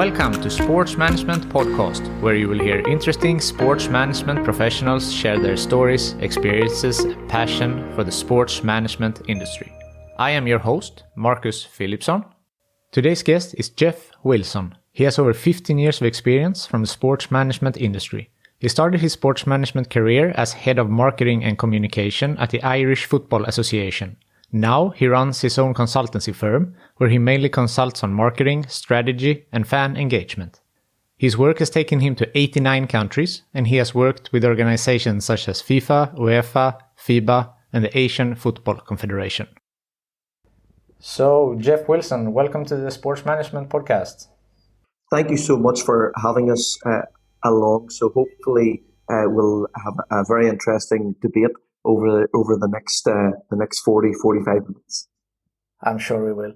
Welcome to Sports Management Podcast, where you will hear interesting sports management professionals share their stories, experiences, and passion for the sports management industry. I am your host, Marcus Philipson. Today's guest is Geoff Wilson. He has over 15 years of experience from the sports management industry. He started his sports management career as head of marketing and communication at the Irish Football Association. Now he runs his own consultancy firm, where he mainly consults on marketing, strategy, and fan engagement. His work has taken him to 89 countries, and he has worked with organizations such as FIFA, UEFA, FIBA, and the Asian Football Confederation. So, Geoff Wilson, welcome to the Sports Management Podcast. Thank you so much for having us along. So hopefully we'll have a very interesting debate over the next 40-45 minutes. I'm sure we will.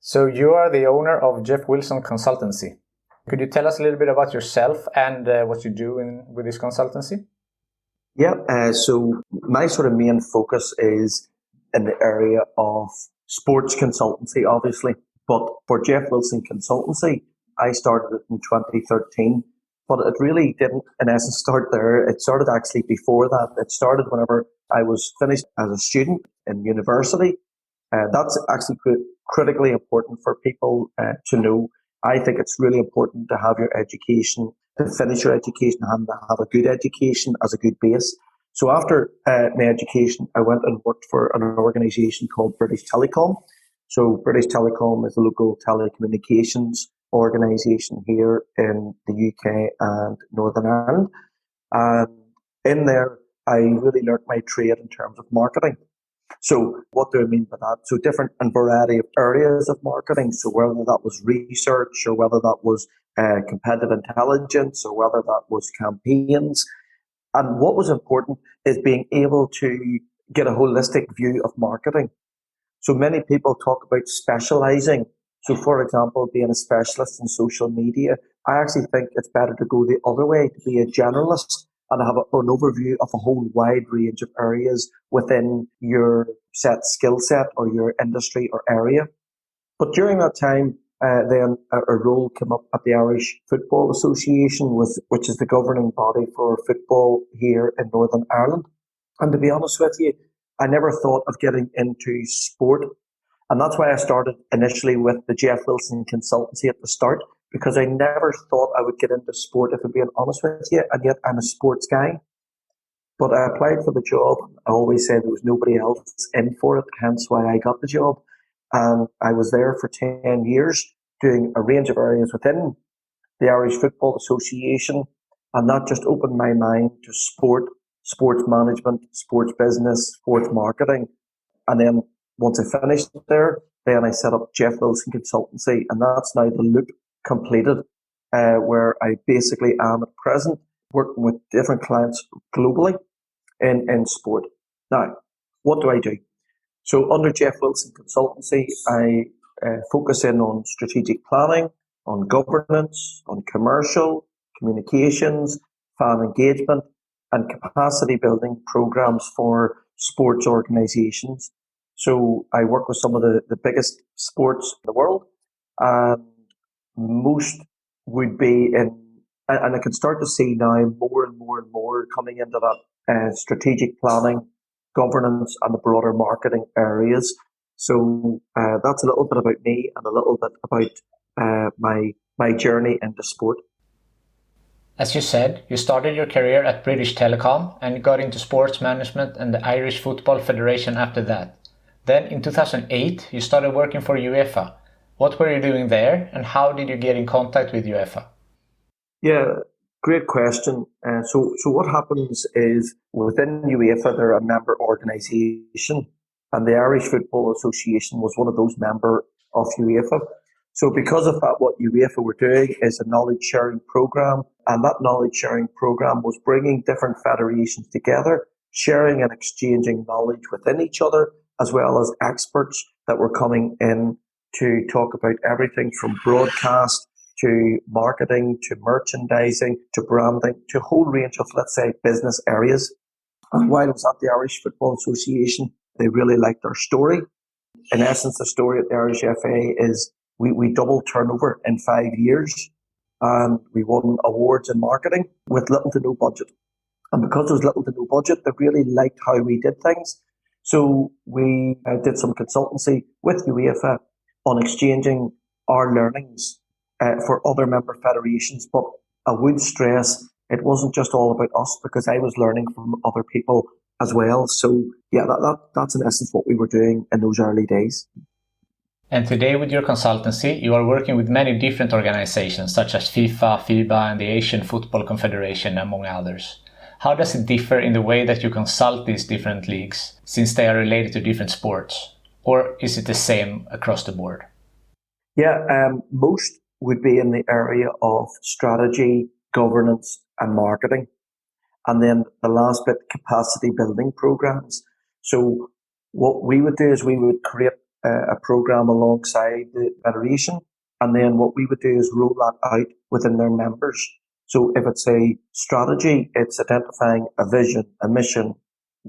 So you are the owner of Geoff Wilson Consultancy. Could you tell us a little bit about yourself and what you do with this consultancy? Yeah, so my sort of main focus is in the area of sports consultancy, obviously. But for Geoff Wilson Consultancy, I started it in 2013. But it really didn't, in essence, start there. It started actually before that. It started whenever I was finished as a student in university. That's actually critically important for people to know. I think it's really important to have your education, to finish your education and to have a good education as a good base. So after my education, I went and worked for an organisation called British Telecom. So British Telecom is a local telecommunications organisation here in the UK and Northern Ireland. And in there, I really learnt my trade in terms of marketing. So what do I mean by that? So different and variety of areas of marketing. So whether that was research or whether that was competitive intelligence or whether that was campaigns. And what was important is being able to get a holistic view of marketing. So many people talk about specialising. So, for example, being a specialist in social media, I actually think it's better to go the other way, to be a generalist and have an overview of a whole wide range of areas within your set skill set or your industry or area. But during that time, then a role came up at the Irish Football Association, which is the governing body for football here in Northern Ireland. And to be honest with you, I never thought of getting into sport. And that's why I started initially with the Geoff Wilson Consultancy at the start, because I never thought I would get into sport, if I'm being honest with you, and yet I'm a sports guy. But I applied for the job. I always said there was nobody else in for it, hence why I got the job. And I was there for 10 years, doing a range of areas within the Irish Football Association, and that just opened my mind to sport, sports management, sports business, sports marketing. And then once I finished there, then I set up Geoff Wilson Consultancy, and that's now the loop completed, where I basically am at present working with different clients globally in sport. Now, what do I do? So under Geoff Wilson Consultancy, I focus in on strategic planning, on governance, on commercial, communications, fan engagement, and capacity building programs for sports organizations. So I work with some of the biggest sports in the world, and most would be in, and I can start to see now more and more coming into that strategic planning, governance, and the broader marketing areas. So that's a little bit about me and a little bit about my journey into sport. As you said, you started your career at British Telecom and got into sports management and the Irish Football Federation after that. Then in 2008, you started working for UEFA. What were you doing there, and how did you get in contact with UEFA? Yeah, great question. So what happens is within UEFA, they're a member organisation, and the Irish Football Association was one of those members of UEFA. So because of that, what UEFA were doing is a knowledge sharing program, and that knowledge sharing program was bringing different federations together, sharing and exchanging knowledge within each other, as well as experts that were coming in to talk about everything from broadcast to marketing to merchandising to branding to a whole range of, let's say, business areas. And while I was at the Irish Football Association, they really liked our story. In essence, the story at the Irish FA is we doubled turnover in 5 years. and we won awards in marketing with little to no budget. And because there was little to no budget, they really liked how we did things. So we did some consultancy with UEFA on exchanging our learnings for other member federations. But I would stress it wasn't just all about us, because I was learning from other people as well. So yeah, that's in essence what we were doing in those early days. And today with your consultancy, you are working with many different organizations such as FIFA, FIBA, and the Asian Football Confederation, among others. How does it differ in the way that you consult these different leagues, since they are related to different sports? Or is it the same across the board? Yeah, most would be in the area of strategy, governance, and marketing. And then the last bit, capacity building programs. So what we would do is we would create a program alongside the federation. And then what we would do is roll that out within their members. So if it's a strategy, it's identifying a vision, a mission,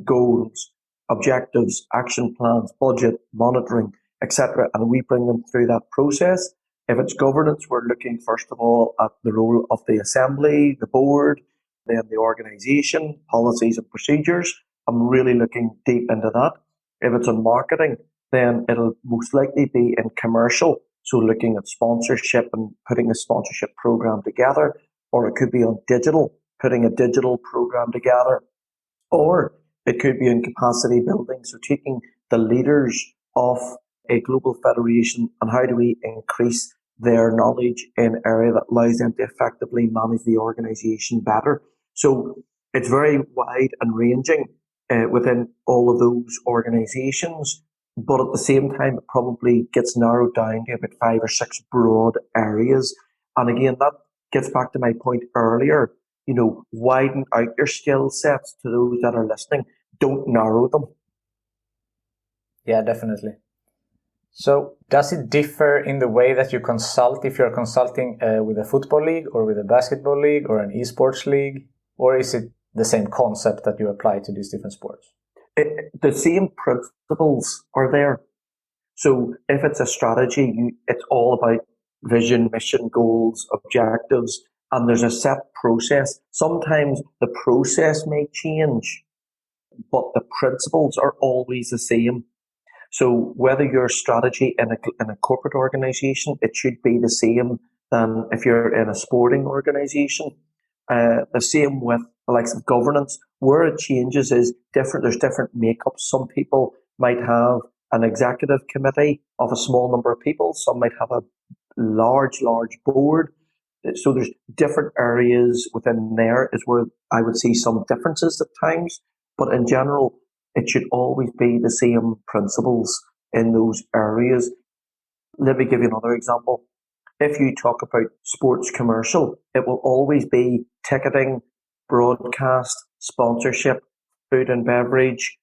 goals, objectives, action plans, budget, monitoring, etc. And we bring them through that process. If it's governance, we're looking first of all at the role of the assembly, the board, then the organisation, policies and procedures. I'm really looking deep into that. If it's on marketing, then it'll most likely be in commercial. So looking at sponsorship and putting a sponsorship program together, or it could be on digital, putting a digital program together, or it could be in capacity building. So taking the leaders of a global federation and how do we increase their knowledge in an area that allows them to effectively manage the organisation better. So it's very wide and ranging within all of those organisations, but at the same time, it probably gets narrowed down to about 5 or 6 broad areas. And again, that gets back to my point earlier, widen out your skill sets to those that are listening. Don't narrow them. Yeah, definitely. So does it differ in the way that you consult if you're consulting with a football league or with a basketball league or an esports league? Or is it the same concept that you apply to these different sports? The same principles are there. So if it's a strategy, it's all about vision, mission, goals, objectives, and there's a set process. Sometimes the process may change, but the principles are always the same. So whether your strategy in a corporate organization, it should be the same than if you're in a sporting organization. The same with the likes of governance. Where it changes is different. There's different makeups. Some people might have an executive committee of a small number of people. Some might have a large board. So there's different areas within there is where I would see some differences at times. But in general, it should always be the same principles in those areas. Let me give you another example. If you talk about sports commercial, it will always be ticketing, broadcast, sponsorship, food and beverage,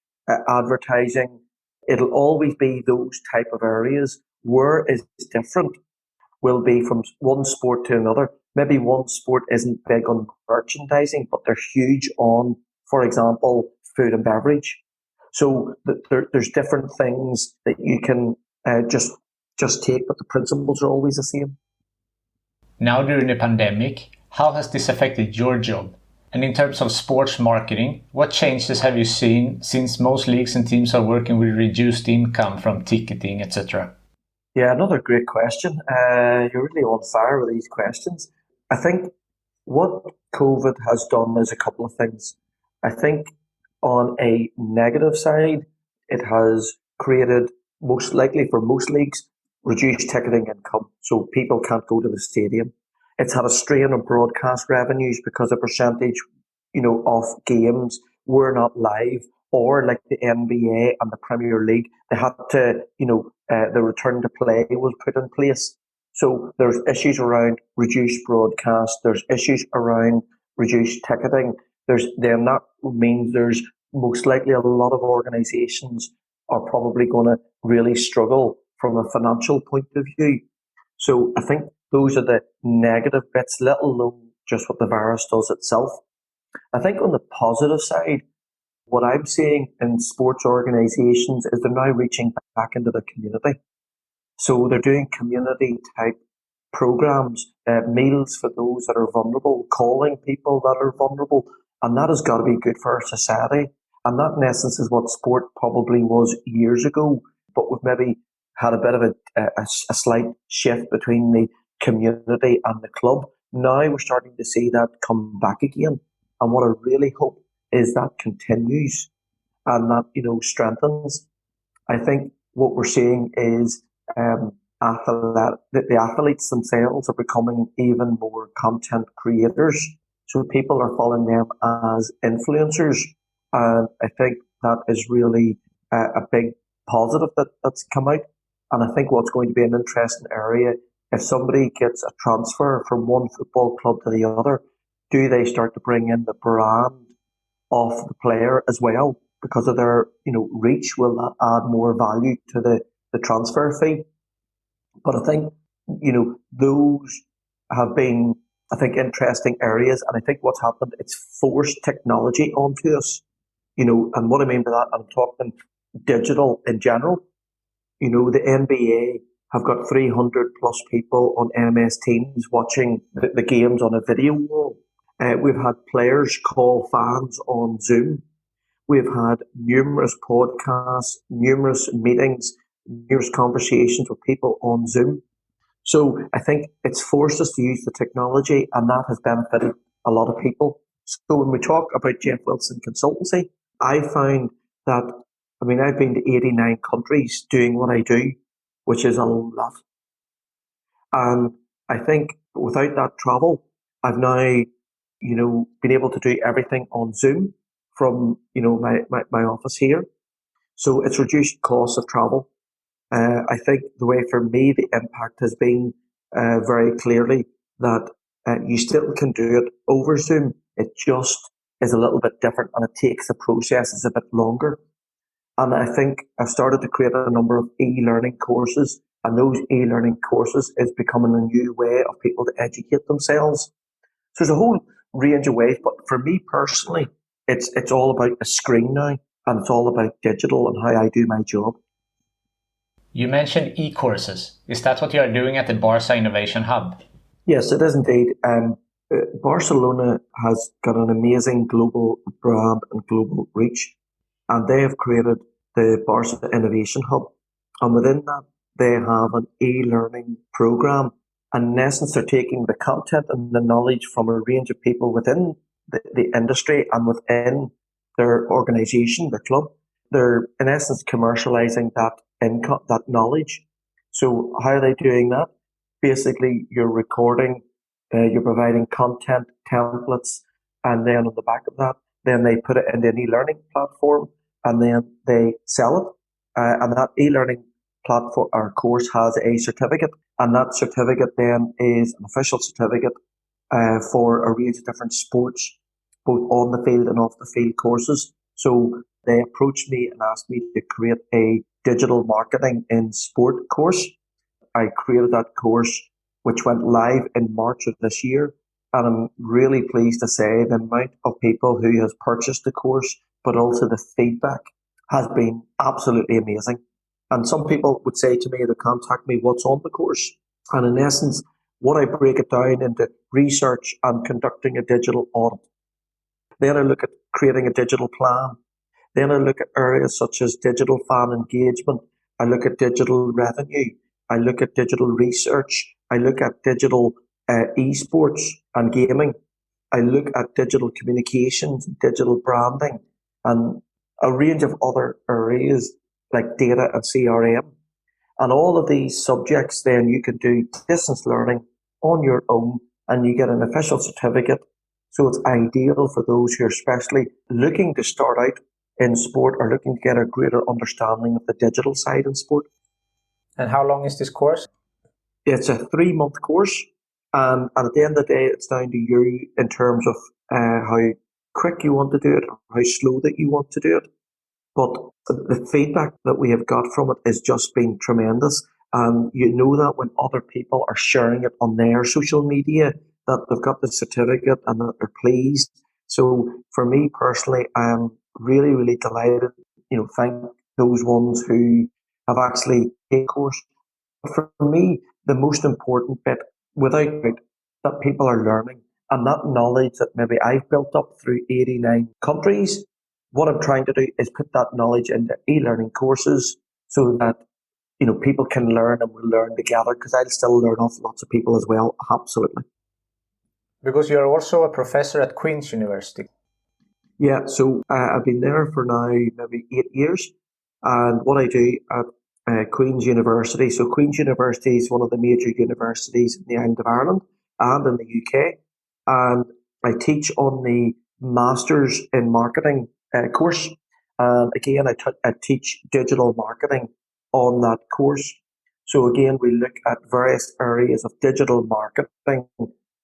advertising. It'll always be those type of areas. Where is different will be from one sport to another. Maybe one sport isn't big on merchandising, but they're huge on, for example, food and beverage. So there's different things that you can just take, but the principles are always the same. Now during the pandemic, how has this affected your job? And in terms of sports marketing, what changes have you seen since most leagues and teams are working with reduced income from ticketing, etc.? Yeah, another great question. You're really on fire with these questions. I think what COVID has done is a couple of things. I think on a negative side, it has created, most likely for most leagues, reduced ticketing income. So people can't go to the stadium. It's had a strain on broadcast revenues because a percentage, of games were not live, or like the NBA and the Premier League, they had to, the return to play was put in place. So there's issues around reduced broadcast. There's issues around reduced ticketing. That means there's most likely a lot of organisations are probably going to really struggle from a financial point of view. So I think those are the negative bits, let alone just what the virus does itself. I think on the positive side, what I'm seeing in sports organisations is they're now reaching back into the community. So they're doing community type programs, meals for those that are vulnerable, calling people that are vulnerable, and that has got to be good for our society. And that, in essence, is what sport probably was years ago, but we've maybe had a bit of a slight shift between the community and the club. Now we're starting to see that come back again. And what I really hope is that continues and that, strengthens. I think what we're seeing is the athletes themselves are becoming even more content creators. So people are following them as influencers. And I think that is really a big positive that's come out. And I think what's going to be an interesting area, if somebody gets a transfer from one football club to the other, do they start to bring in the brand of the player as well? Because of their, reach, will that add more value to the transfer fee? But I think, those have been, I think, interesting areas. And I think what's happened, it's forced technology onto us. And what I mean by that, I'm talking digital in general. The NBA have got 300 plus people on MS Teams watching the games on a video wall. We've had players call fans on Zoom. We've had numerous podcasts, numerous meetings, numerous conversations with people on Zoom. So I think it's forced us to use the technology, and that has benefited a lot of people. So when we talk about Geoff Wilson Consultancy, I found that, I've been to 89 countries doing what I do, which is a lot. And I think without that travel, I've now, been able to do everything on Zoom from, my office here. So it's reduced costs of travel. I think the way for me, the impact has been very clearly that you still can do it over Zoom. It just is a little bit different, and it takes the processes a bit longer. And I think I've started to create a number of e-learning courses, and those e-learning courses is becoming a new way of people to educate themselves. So there's a whole range of ways, but for me personally, it's all about a screen now, and it's all about digital and how I do my job. You mentioned e-courses. Is that what you are doing at the Barca Innovation Hub? Yes, it is indeed. Barcelona has got an amazing global brand and global reach, and they have created the Barca Innovation Hub. And within that, they have an e-learning program. And in essence, they're taking the content and the knowledge from a range of people within the industry and within their organization, their club. They're, in essence, commercializing that income, that knowledge. So how are they doing that? Basically, you're recording, you're providing content, templates, and then on the back of that, then they put it in an e-learning platform, and then they sell it. And that e-learning platform or course has a certificate, and that certificate then is an official certificate for a range of different sports, both on the field and off the field courses. So they approached me and asked me to create a digital marketing in sport course. I created that course, which went live in March of this year. And I'm really pleased to say the amount of people who has purchased the course, but also the feedback has been absolutely amazing. And some people would say to me, they contact me, what's on the course? And in essence, what I break it down into research and conducting a digital audit. Then I look at creating a digital plan. Then I look at areas such as digital fan engagement. I look at digital revenue. I look at digital research. I look at digital esports and gaming. I look at digital communications, digital branding, and a range of other areas like data and CRM. And all of these subjects, then you can do distance learning on your own, and you get an official certificate. So it's ideal for those who are especially looking to start out in sport or looking to get a greater understanding of the digital side in sport. And how long is this course? It's a 3-month course, and at the end of the day, it's down to you in terms of how quick you want to do it, or how slow that you want to do it. But the feedback that we have got from it has just been tremendous. And you know that when other people are sharing it on their social media, that they've got the certificate and that they're pleased. So for me personally, I'm really, really delighted, thank those ones who have actually taken the course. For me, the most important bit without doubt that people are learning, and that knowledge that maybe I've built up through 89 countries, what I'm trying to do is put that knowledge into e-learning courses so that people can learn and we'll learn together, because I'll still learn off lots of people as well. Absolutely. Because you're also a professor at Queen's University. Yeah, so I've been there for now maybe 8 years, and what I do at Queen's University. So Queen's University is one of the major universities in the island of Ireland and in the UK, and I teach on the Masters in Marketing course. And again, I teach digital marketing on that course. So again, we look at various areas of digital marketing,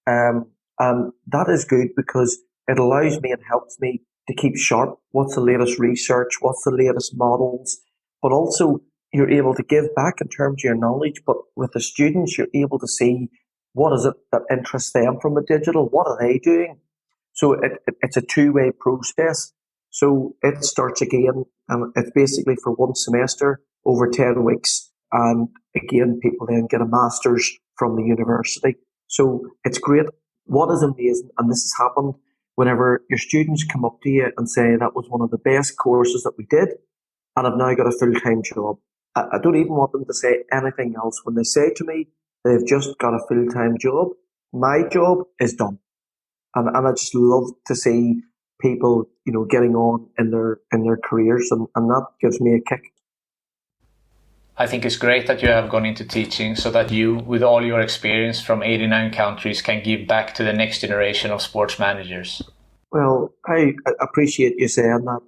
and that is good because it allows me and helps me to keep sharp. What's the latest research? What's the latest models? But also, you're able to give back in terms of your knowledge. But with the students, you're able to see what is it that interests them from the digital. What are they doing? So it's a two-way process. So it starts again, and it's basically for one semester over 10 weeks. And again, people then get a master's from the university. So it's great. What is amazing, and this has happened whenever your students come up to you and say that was one of the best courses that we did, and I've now got a full-time job. I don't even want them to say anything else. When they say to me they've just got a full-time job, my job is done. And I just love to see people, getting on in their careers, and that gives me a kick. I think it's great that you have gone into teaching so that you, with all your experience from 89 countries, can give back to the next generation of sports managers. Well, I appreciate you saying that.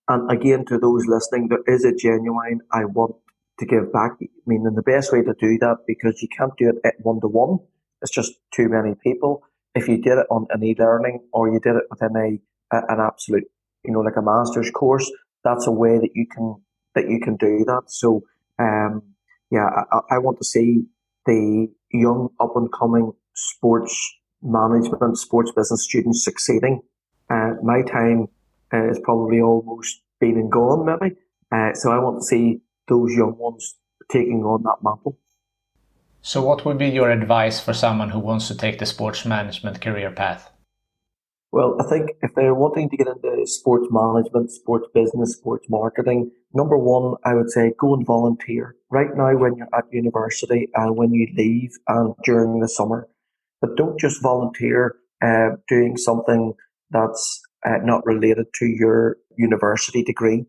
And again, to those listening, there is a genuine, I want to give back. I mean, and the best way to do that, because you can't do it at one-to-one, it's just too many people. If you did it on an e-learning, or you did it within an absolute, like a master's course, that's a way that you can do that. So, yeah, I want to see the young up and coming sports management, sports business students succeeding. My time is probably almost been and gone, maybe. So I want to see those young ones taking on that mantle. So what would be your advice for someone who wants to take the sports management career path? Well, I think if they're wanting to get into sports management, sports business, sports marketing, number one, I would say go and volunteer right now when you're at university and when you leave and during the summer. But don't just volunteer doing something that's not related to your university degree.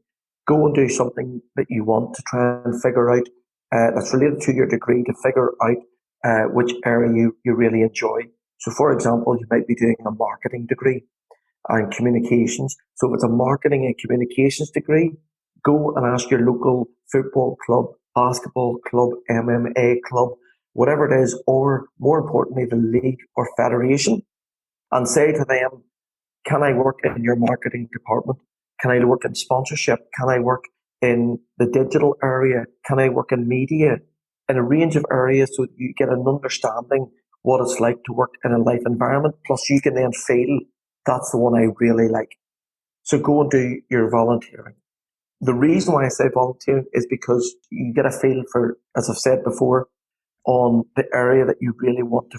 Go and do something that you want to try and figure out that's related to your degree, to figure out which area you really enjoy. So, for example, you might be doing a marketing degree and communications. So if it's a marketing and communications degree, go and ask your local football club, basketball club, MMA club, whatever it is, or more importantly, the league or federation, and say to them, can I work in your marketing department? Can I work in sponsorship? Can I work in the digital area? Can I work in media? In a range of areas, so you get an understanding what it's like to work in a life environment. Plus, you can then feel that's the one I really like. So go and do your volunteering. The reason why I say volunteering is because you get a feel for, as I've said before, on the area that you really want to,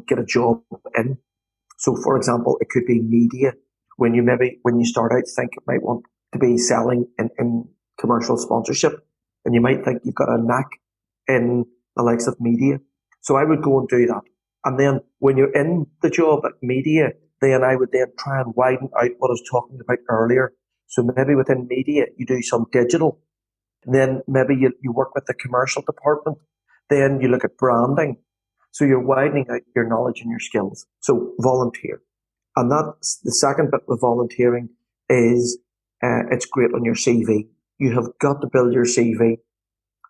get a job in. So, for example, it could be media. When you start out, think it might want to be selling in commercial sponsorship, and you might think you've got a knack in the likes of media. So I would go and do that. And then when you're in the job at media, then I would then try and widen out what I was talking about earlier. So maybe within media, you do some digital. And then maybe you work with the commercial department. Then you look at branding. So you're widening out your knowledge and your skills. So volunteer. And that's the second bit with volunteering is it's great on your CV. You have got to build your CV.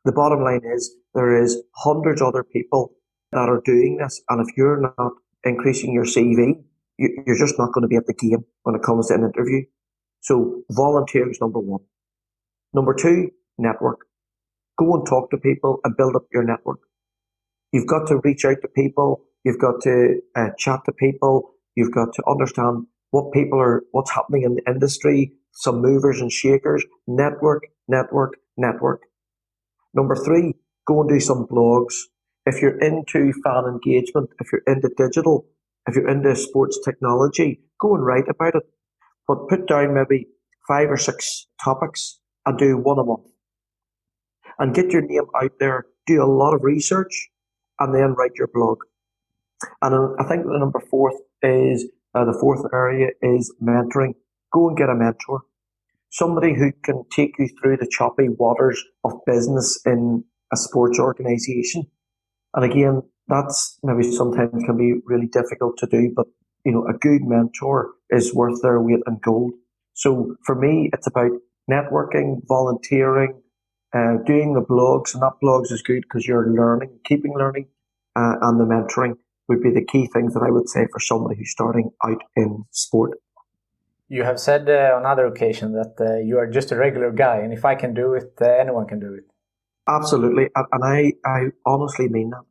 The bottom line is there is hundreds of other people that are doing this. And if you're not increasing your CV, you're just not going to be at the game when it comes to an interview. So volunteering is number one. Number two, network. Go and talk to people and build up your network. You've got to reach out to people. You've got to chat to people. You've got to understand what's happening in the industry, some movers and shakers. Network, network, network. Number three, go and do some blogs. if you're into fan engagement, if you're into digital, if you're into sports technology, go and write about it. But put down maybe 5 or 6 topics and do one a month. And get your name out there, do a lot of research, and then write your blog. And I think the fourth area is mentoring. Go and get a mentor. Somebody who can take you through the choppy waters of business in a sports organisation. And again, that's maybe sometimes can be really difficult to do, but a good mentor is worth their weight in gold. So for me, it's about networking, volunteering, doing the blogs, and that blogs is good because you're learning, keeping learning, and the mentoring would be the key things that I would say for somebody who's starting out in sport. You have said on other occasions that you are just a regular guy, and if I can do it, anyone can do it. Absolutely, and I honestly mean that.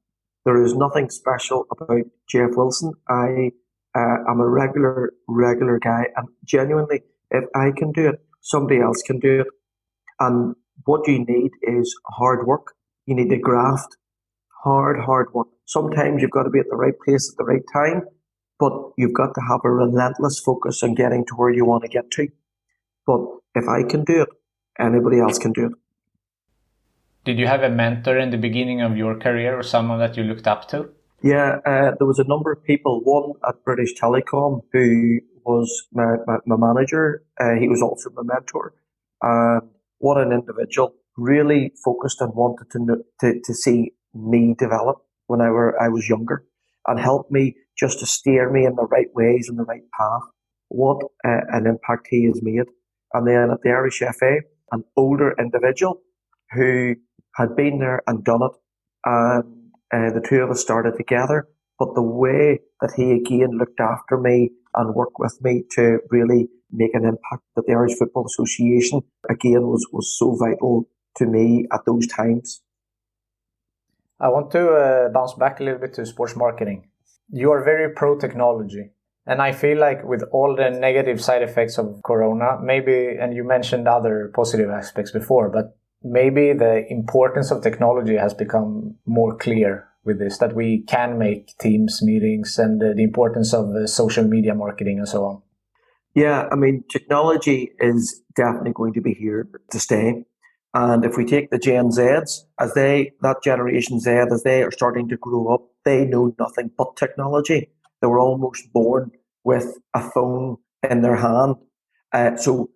There is nothing special about Geoff Wilson. I am a regular guy, and genuinely, if I can do it, somebody else can do it. And what you need is hard work. You need to graft, hard work. Sometimes you've got to be at the right place at the right time, but you've got to have a relentless focus on getting to where you want to get to. But if I can do it, anybody else can do it. Did you have a mentor in the beginning of your career or someone that you looked up to? Yeah, there was a number of people. One at British Telecom who was my manager. He was also my mentor. And what an individual. Really focused and wanted to see me develop when I was younger and help me just to steer me in the right ways and the right path. What an impact he has made. And then at the Irish FA, an older individual who had been there and done it, and the two of us started together. But the way that he again looked after me and worked with me to really make an impact at the Irish Football Association again was so vital to me at those times. I want to bounce back a little bit to sports marketing. You are very pro-technology. And I feel like with all the negative side effects of Corona, maybe, and you mentioned other positive aspects before, but maybe the importance of technology has become more clear with this, that we can make Teams meetings and the importance of social media marketing and so on. Yeah, I mean, technology is definitely going to be here to stay. And if we take the Gen Zs, that Generation Z, as they are starting to grow up, they know nothing but technology. They were almost born with a phone in their hand. So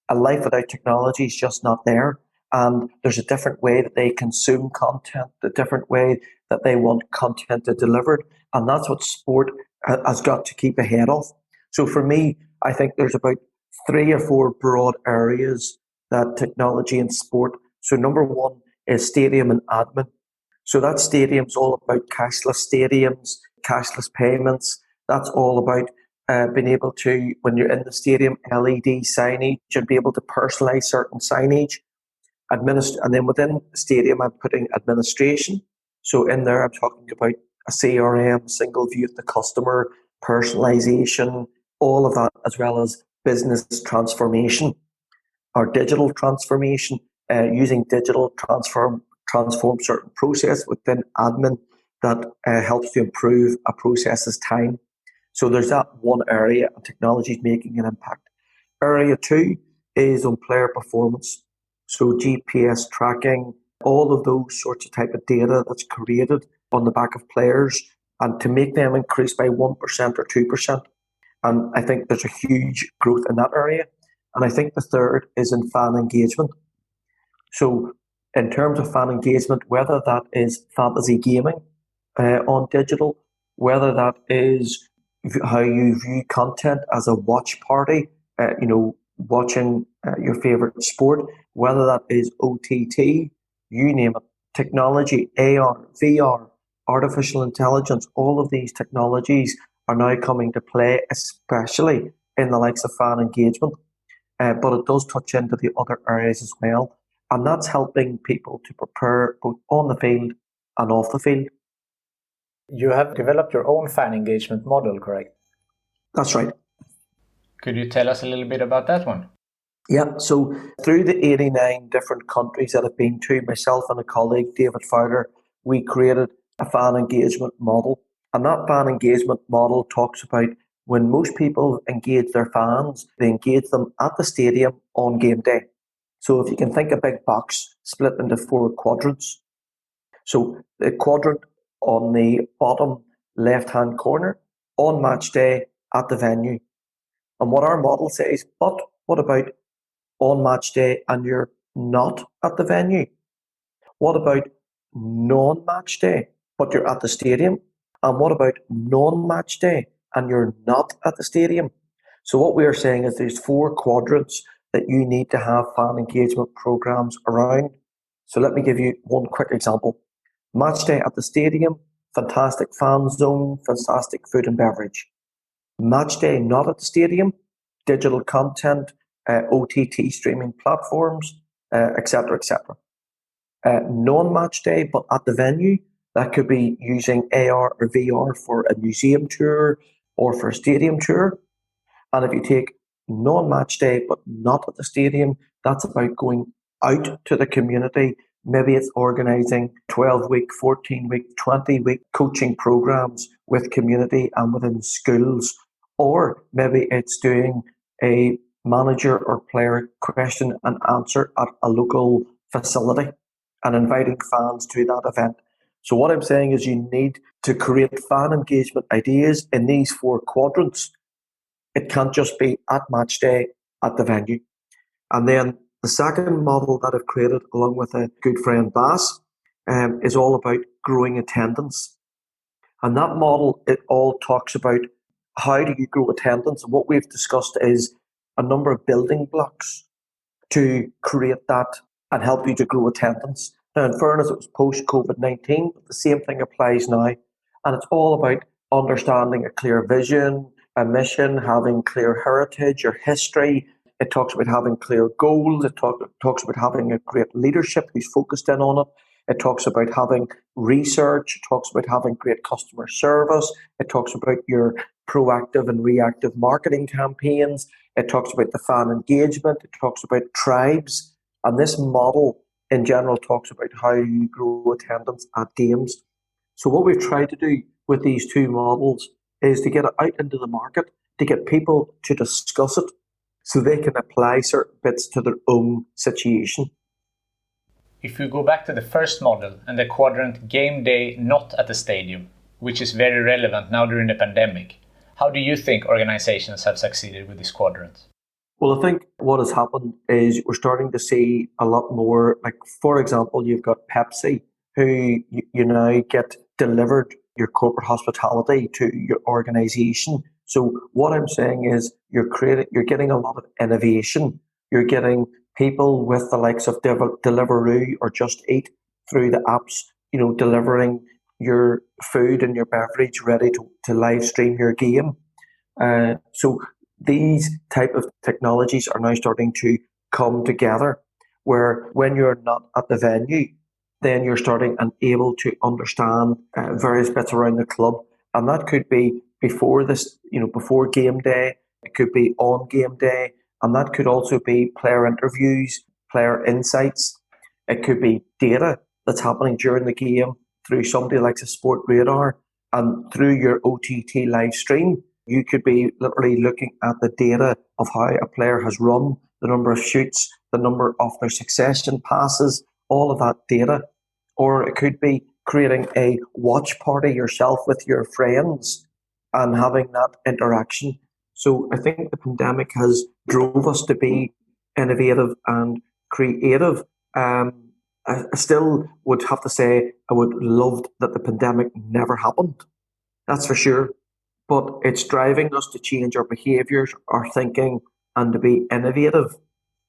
a life without technology is just not there. And there's a different way that they consume content, a different way that they want content to delivered. And that's what sport has got to keep ahead of. So for me, I think there's about 3 or 4 broad areas that technology and sport. So number one is stadium and admin. So that stadium's all about cashless stadiums, cashless payments. That's all about being able to, when you're in the stadium, LED signage and be able to personalize certain signage. And then within the stadium, I'm putting administration. So in there, I'm talking about a CRM, single view of the customer, personalization, all of that, as well as business transformation or digital transformation, using digital transform certain process within admin that helps to improve a process's time. So there's that one area, and technology is making an impact. Area 2 is on player performance. So GPS tracking, all of those sorts of type of data that's created on the back of players, and to make them increase by 1% or 2%. And I think there's a huge growth in that area. And I think the third is in fan engagement. So in terms of fan engagement, whether that is fantasy gaming on digital, whether that is how you view content as a watch party, watching your favorite sport, whether that is OTT, you name it, technology, AR, VR, artificial intelligence, all of these technologies are now coming to play, especially in the likes of fan engagement. But it does touch into the other areas as well. And that's helping people to prepare both on the field and off the field. You have developed your own fan engagement model, correct? That's right. Could you tell us a little bit about that one? Yeah, so through the 89 different countries that I've been to, myself and a colleague, David Fowler, we created a fan engagement model. And that fan engagement model talks about when most people engage their fans, they engage them at the stadium on game day. So if you can think a big box split into 4 quadrants. So the quadrant on the bottom left-hand corner, on match day at the venue. And what our model says, but what about on match day and you're not at the venue? What about non-match day, but you're at the stadium? And what about non-match day and you're not at the stadium? So what we are saying is there's 4 quadrants that you need to have fan engagement programs around. So let me give you one quick example. Match day at the stadium, fantastic fan zone, fantastic food and beverage. Match day not at the stadium, digital content, OTT streaming platforms, etc., etc. Non-match day, but at the venue, that could be using AR or VR for a museum tour or for a stadium tour. And if you take non-match day, but not at the stadium, that's about going out to the community. Maybe it's organising 12-week, 14-week, 20-week coaching programs with community and within schools. Or maybe it's doing a manager or player question and answer at a local facility and inviting fans to that event. So what I'm saying is you need to create fan engagement ideas in these 4 quadrants. It can't just be at match day at the venue. And then the second model that I've created along with a good friend Bass is all about growing attendance. And that model, it all talks about how do you grow attendance. And what we've discussed is a number of building blocks to create that and help you to grow attendance. Now, in fairness, it was post-COVID-19, but the same thing applies now. And it's all about understanding a clear vision, a mission, having clear heritage or history. It talks about having clear goals. It talks about having a great leadership who's focused in on it. It talks about having research. It talks about having great customer service. It talks about your proactive and reactive marketing campaigns. It talks about the fan engagement. It talks about tribes. And this model in general talks about how you grow attendance at games. So what we've tried to do with these 2 models is to get it out into the market, to get people to discuss it so they can apply certain bits to their own situation. If we go back to the first model and the quadrant game day not at the stadium, which is very relevant now during the pandemic, how do you think organizations have succeeded with this quadrant? Well, I think what has happened is we're starting to see a lot more, like, for example, you've got Pepsi, who you now get delivered your corporate hospitality to your organization. So what I'm saying is you're getting a lot of innovation. You're getting people with the likes of Deliveroo or Just Eat through the apps, delivering your food and your beverage ready to live stream your game. So these type of technologies are now starting to come together where when you're not at the venue, then you're starting and able to understand various bits around the club. And that could be before game day. It could be on game day. And that could also be player interviews, player insights. It could be data that's happening during the game through somebody like a Sport Radar and through your OTT live stream. You could be literally looking at the data of how a player has run, the number of shoots, the number of their succession passes, all of that data. Or it could be creating a watch party yourself with your friends and having that interaction. So I think the pandemic has drove us to be innovative and creative. I still would have to say I would love that the pandemic never happened. That's for sure. But it's driving us to change our behaviours, our thinking, and to be innovative.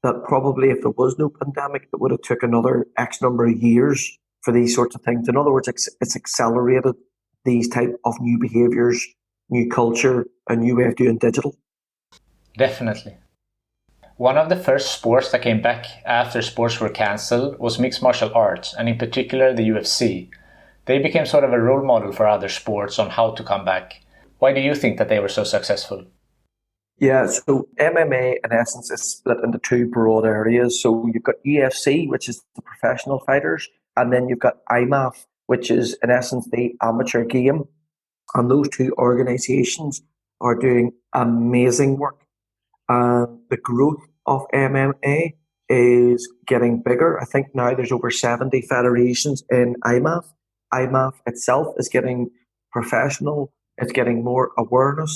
That probably if there was no pandemic, it would have took another X number of years for these sorts of things. In other words, it's accelerated these type of new behaviours, new culture, a new way of doing digital. Definitely. One of the first sports that came back after sports were cancelled was mixed martial arts, and in particular the UFC. They became sort of a role model for other sports on how to come back. Why do you think that they were so successful? Yeah, so MMA in essence is split into 2 broad areas. So you've got UFC, which is the professional fighters, and then you've got IMAF, which is in essence the amateur game. And those two organisations are doing amazing work. And the growth of MMA is getting bigger. I think now there's over 70 federations in IMAF. IMAF itself is getting professional, it's getting more awareness.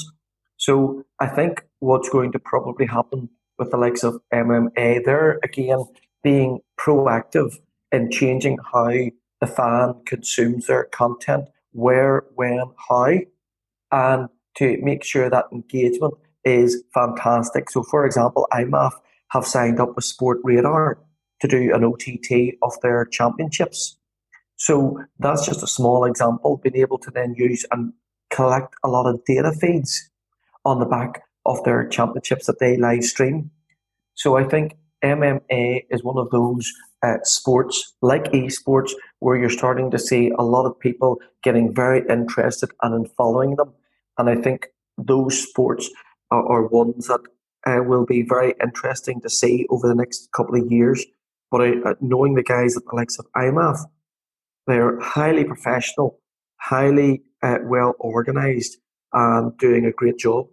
So I think what's going to probably happen with the likes of MMA, they're again being proactive in changing how the fan consumes their content, where, when, how, and to make sure that engagement is fantastic. So, for example, IMAF have signed up with Sport Radar to do an OTT of their championships. So that's just a small example, being able to then use and collect a lot of data feeds on the back of their championships that they live stream. So I think MMA is one of those sports, like esports, where you're starting to see a lot of people getting very interested and in following them. And I think those sports are ones that will be very interesting to see over the next couple of years. But knowing the guys at the likes of IMAF, they're highly professional, highly well organised, and doing a great job.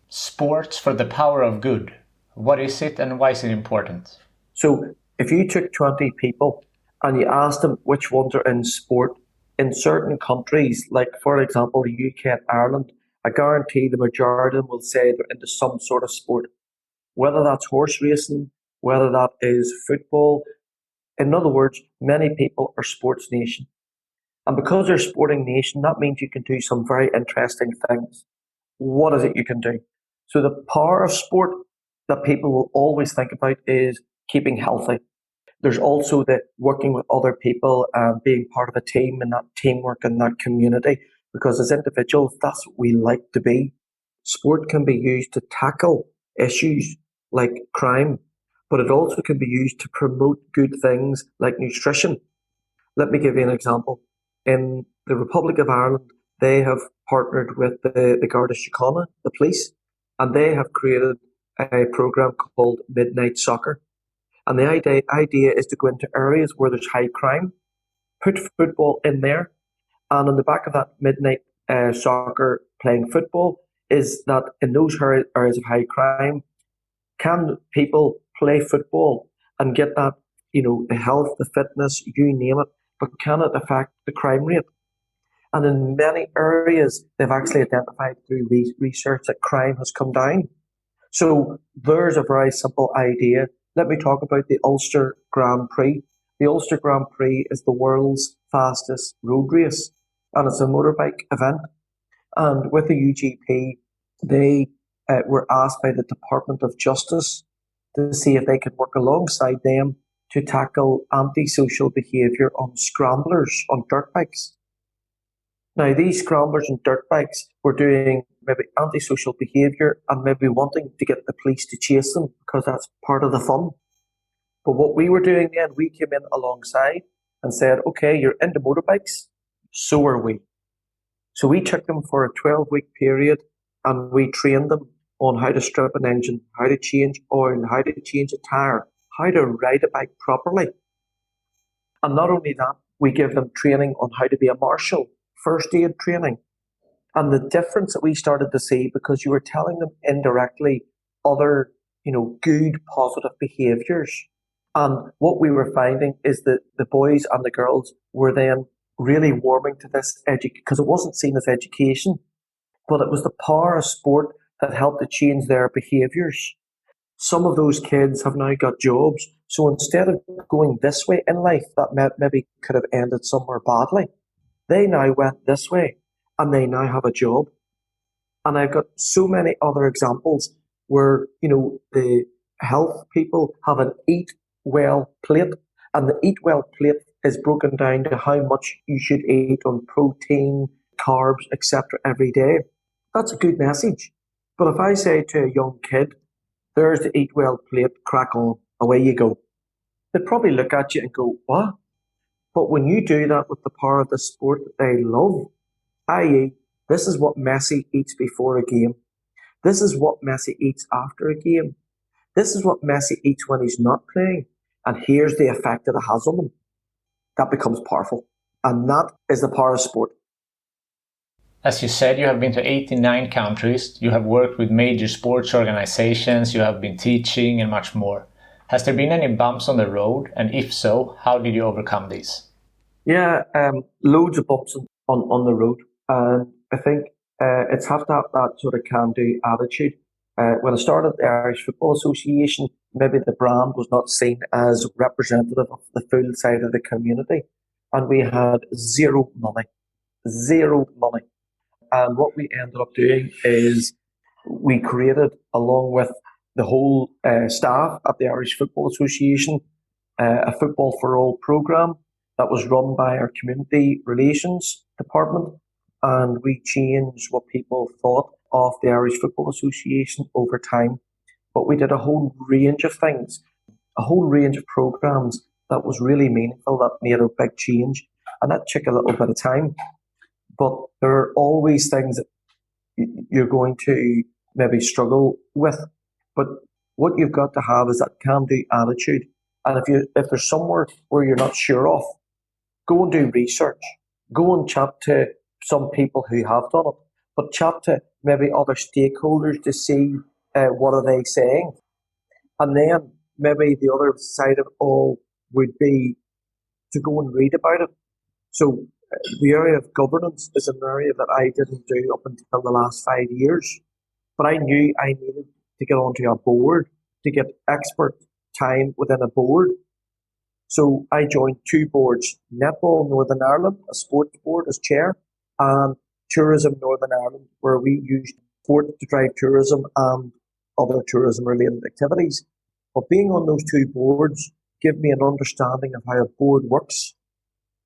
Sports for the power of good. What is it and why is it important? So if you took 20 people and you asked them which ones are in sport, in certain countries, like for example the UK and Ireland, I guarantee the majority of them will say they're into some sort of sport. Whether that's horse racing, whether that is football. In other words, many people are sports nation. And because they're a sporting nation, that means you can do some very interesting things. What is it you can do? So the power of sport that people will always think about is keeping healthy. There's also the working with other people and being part of a team and that teamwork and that community, because as individuals, that's what we like to be. Sport can be used to tackle issues like crime, but it also can be used to promote good things like nutrition. Let me give you an example. In the Republic of Ireland, they have partnered with the Garda Síochána, the police, and they have created a program called Midnight Soccer. And the idea is to go into areas where there's high crime, put football in there, and on the back of that midnight soccer playing football is that in those areas of high crime, can people play football and get that, the health, the fitness, you name it, but can it affect the crime rate? And in many areas, they've actually identified through research that crime has come down. So there's a very simple idea. Let me talk about the Ulster Grand Prix. The Ulster Grand Prix is the world's fastest road race, and it's a motorbike event. And with the UGP, they were asked by the Department of Justice to see if they could work alongside them to tackle antisocial behaviour on scramblers, on dirt bikes. Now, these scramblers and dirt bikes were doing maybe antisocial behaviour and maybe wanting to get the police to chase them because that's part of the fun. But what we were doing then, we came in alongside and said, okay, you're into motorbikes, so are we. So we took them for a 12-week period and we trained them on how to strip an engine, how to change oil, how to change a tyre, how to ride a bike properly. And not only that, we give them training on how to be a marshal, first aid training. And the difference that we started to see, because you were telling them indirectly other, good, positive behaviours. And what we were finding is that the boys and the girls were then really warming to this because it wasn't seen as education, but it was the power of sport that helped to change their behaviours. Some of those kids have now got jobs. So instead of going this way in life, that maybe could have ended somewhere badly, they now went this way and they now have a job. And I've got so many other examples where, the health people have an eat well plate, and the eat well plate is broken down to how much you should eat on protein, carbs, etc. every day. That's a good message. But if I say to a young kid, there's the eat well plate, crack on, away you go, they'd probably look at you and go, what? But when you do that with the power of the sport that they love, i.e., this is what Messi eats before a game, this is what Messi eats after a game, this is what Messi eats when he's not playing, and here's the effect that it has on them, that becomes powerful. And that is the power of sport. As you said, you have been to 89 countries, you have worked with major sports organizations, you have been teaching and much more. Has there been any bumps on the road? And if so, how did you overcome these? Yeah, loads of bumps on the road. And I think it's have to have that sort of can-do attitude. When I started the Irish Football Association, maybe the brand was not seen as representative of the full side of the community. And we had zero money. And what we ended up doing is we created, along with the whole staff at the Irish Football Association, a Football for All programme that was run by our community relations department. And we changed what people thought of the Irish Football Association over time. But we did a whole range of things, a whole range of programmes that was really meaningful, that made a big change. And that took a little bit of time. But there are always things that you're going to maybe struggle with. But what you've got to have is that can-do attitude. And if there's somewhere where you're not sure of, go and do research. Go and chat to some people who have done it. But chat to maybe other stakeholders to see what are they saying. And then maybe the other side of it all would be to go and read about it. So the area of governance is an area that I didn't do up until the last 5 years. But I knew I needed to get onto a board, to get expert time within a board. So I joined 2 boards, Netball Northern Ireland, a sports board as chair, and Tourism Northern Ireland, where we used sport to drive tourism and other tourism-related activities. But being on those 2 boards gave me an understanding of how a board works,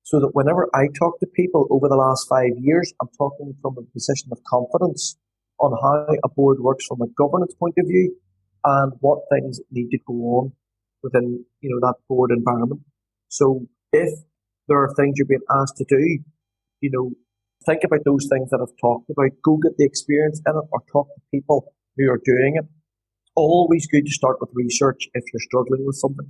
so that whenever I talk to people over the last 5 years, I'm talking from a position of confidence on how a board works from a governance point of view and what things need to go on within that board environment. So if there are things you're being asked to do, think about those things that I've talked about. Go get the experience in it or talk to people who are doing it. Always good to start with research if you're struggling with something.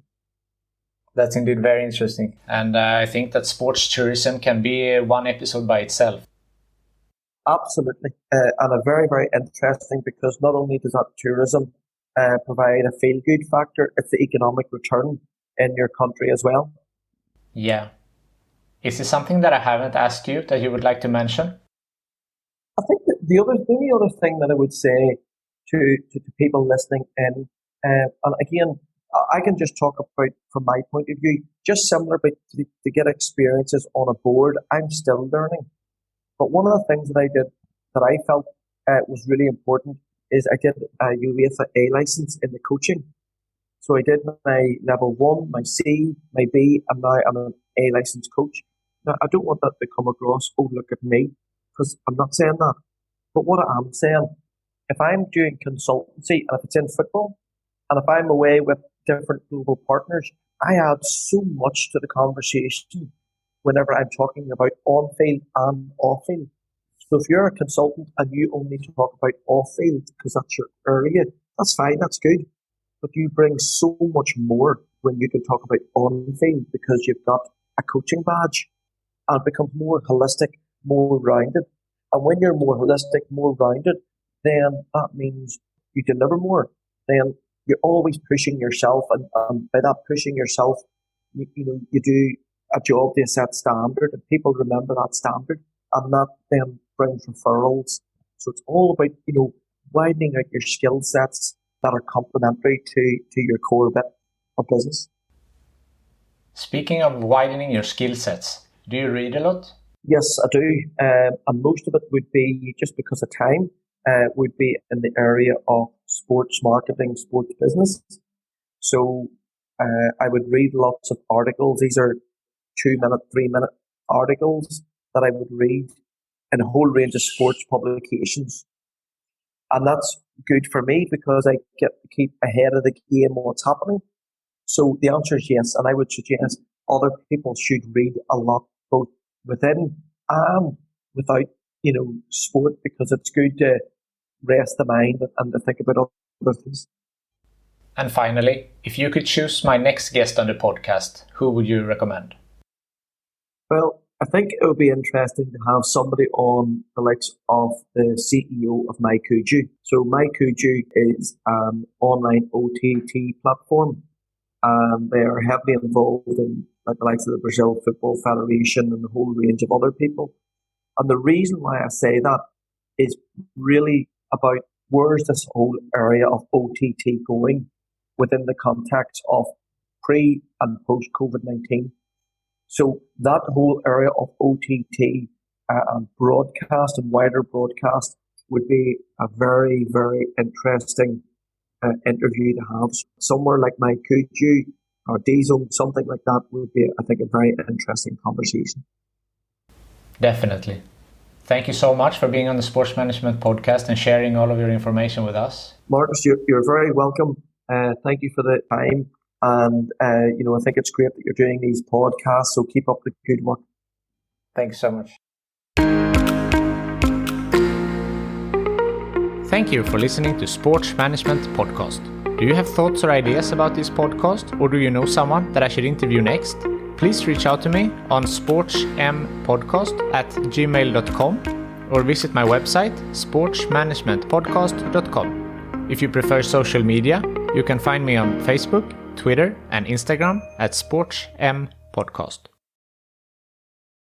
That's indeed very interesting. And I think that sports tourism can be one episode by itself. Absolutely. And a very, very interesting, because not only does that tourism provide a feel-good factor, it's the economic return in your country as well. Yeah. Is there something that I haven't asked you that you would like to mention? I think that the only other thing that I would say to people listening in, and again, I can just talk about from my point of view, just similar, but to get experiences on a board, I'm still learning. But one of the things that I did that I felt was really important is I did a UEFA A license in the coaching. So I did my level 1, my C, my B, and now I'm an A licensed coach. Now, I don't want that to come across, oh, look at me, because I'm not saying that. But what I am saying, if I'm doing consultancy and if it's in football, and if I'm away with different global partners, I add so much to the conversation whenever I'm talking about on-field and off-field. So if you're a consultant and you only talk about off-field because that's your area, that's fine, that's good. But you bring so much more when you can talk about on-field because you've got a coaching badge and it becomes more holistic, more rounded. And when you're more holistic, more rounded, then that means you deliver more. Then you're always pushing yourself, and by that pushing yourself, you do a job to a set standard, and people remember that standard, and that then brings referrals. So it's all about widening out your skill sets that are complementary to your core bit of business. Speaking of widening your skill sets, do you read a lot? Yes, I do, and most of it would be, just because of time, would be in the area of sports marketing, sports business. So I would read lots of articles. These are 2-minute, 3-minute articles that I would read in a whole range of sports publications. And that's good for me because I get to keep ahead of the game what's happening. So the answer is yes, and I would suggest other people should read a lot, both within and without, sport, because it's good to rest the mind and to think about other things. And finally, if you could choose my next guest on the podcast, who would you recommend? Well, I think it would be interesting to have somebody on the likes of the CEO of MyCuju. So MyCuju is an online OTT platform, and they are heavily involved in like the likes of the Brazil Football Federation and a whole range of other people. And the reason why I say that is really about where's this whole area of OTT going within the context of pre and post COVID-19. So that whole area of OTT and broadcast and wider broadcast would be a very, very interesting interview to have. Somewhere like MyCuju or DZone, something like that would be, I think, a very interesting conversation. Definitely. Thank you so much for being on the Sports Management Podcast and sharing all of your information with us. Marcus, you're very welcome. Thank you for the time. And, I think it's great that you're doing these podcasts, so keep up the good work. Thanks so much. Thank you for listening to Sports Management Podcast. Do you have thoughts or ideas about this podcast, or do you know someone that I should interview next? Please reach out to me on sportsmpodcast@gmail.com or visit my website sportsmanagementpodcast.com. If you prefer social media, you can find me on Facebook, Twitter and Instagram at SportsMPodcast.